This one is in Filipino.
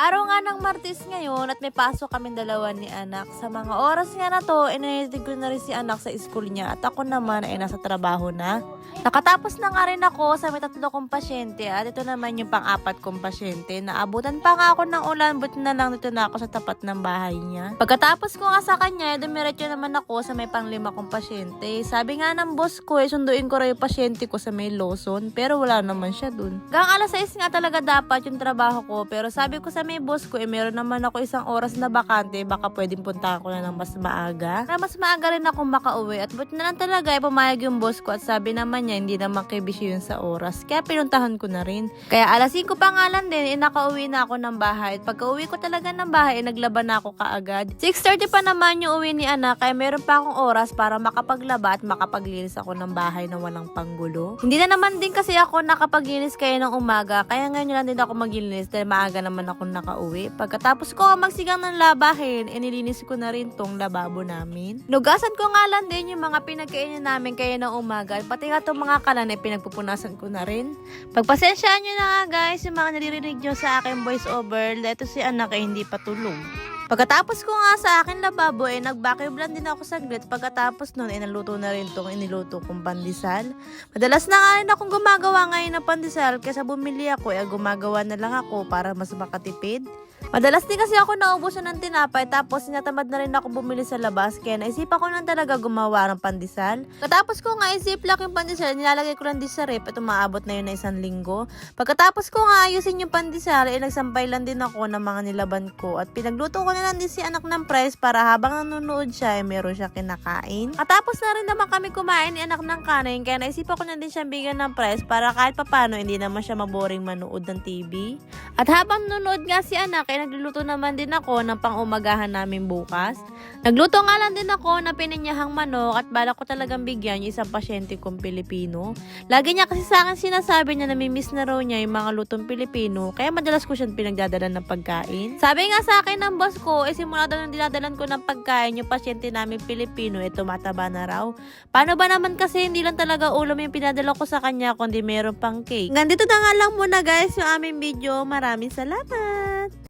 Araw nga ng Martes ngayon at may pasok kami dalawa ni anak. Sa mga oras nga na to, inanitid ko na rin si anak sa school niya at ako naman ay nasa trabaho na. Nakatapos na nga rin ako sa may 3 kong pasyente at ito naman yung pang-4 kong pasyente. Naabutan pa nga ako ng ulan, buti na lang dito na ako sa tapat ng bahay niya. Pagkatapos ko nga sa kanya, dumiretso naman ako sa may pang-5 kong pasyente. Sabi nga ng boss ko, sunduin ko rin yung pasyente ko sa may Lawson, pero wala naman siya dun. Hanggang alas 6 nga talaga dapat yung trabaho ko, pero sabi ko sa may boss ko, meron naman ako 1 oras na bakante, baka pwedeng puntahan ko na ng mas maaga. Para mas maaga rin ako makauwi at buti na lang talaga pumayag yung boss ko at sabi naman niya hindi naman kibisyo yun sa oras. Kaya pinuntahan ko na rin. Kaya alas 5 pa nga lang din, nakauwi na ako ng bahay. At pagka uwi ko talaga ng bahay, naglaban na ako kaagad. 6:30 pa naman yung uwi ni anak, kaya meron pa akong oras para makapaglaba at makapaglinis ako ng bahay na walang panggulo. Hindi na naman din kasi ako nakapaglinis kaya ng umaga, kaya ngayon lang din ako maglinis dahil maaga naman ako nakauwi. Pagkatapos ko magsigang ng labahin, inilinis ko na rin tong lababo namin. Nugasan ko nga lang din yung mga pinagkainan namin kaya ng umaga, pati nga itong mga kalan ay pinagpupunasan ko na rin. Pagpasensyaan nyo na nga guys, yung mga naririnig nyo sa aking voice over, dito si anak ay hindi pa tulog. Pagkatapos ko nga sa akin lababo ay nag-vacuum lang din ako saglit. Pagkatapos nun ay naluto na rin itong iniluto kong pandesal. Madalas na nga rin akong gumagawa ngayon ng pandesal kaysa bumili ako ay gumagawa na lang ako para mas makatipid. Madalas din kasi ako naubusan ng tinapay tapos sinatamad na rin ako bumili sa labas kaya naisipan ko lang talaga gumawa ng pandesal. Katapos ko nga i-ziplock yung pandesal, nilalagay ko lang din sa rep at umaabot na yun na 1 linggo. Pagkatapos ko nga ayusin yung pandesal ay nagsampay lang din ako ng mga nilaban ko at pinagluto ko na lang din si anak ng fries para habang nanonood siya ay meron siya kinakain. Katapos na rin naman kami kumain ni anak ng kanin kaya naisipan ko na din siyang bigyan ng fries para kahit papano hindi naman siya maboring manood ng TV. At habang nanonood nga si anak ay nagluluto naman din ako ng pang-umagahan namin bukas. Nagluto nga lang din ako ng pininyahang manok at balak ko talagang bigyan yung isang pasyente kong Pilipino. Lagi niya kasi sa akin sinasabi niya na namimiss na raw niya yung mga lutong Pilipino kaya madalas ko siyang pinagdadala ng pagkain. Sabi nga sa akin ng boss ko, simula daw nang dinadalan ko ng pagkain yung pasyente namin Pilipino tumataba na raw. Paano ba naman kasi hindi lang talaga ulam yung pinadala ko sa kanya kundi meron pang cake. Ganito na nga lang muna guys yung aming video. Maraming salamat!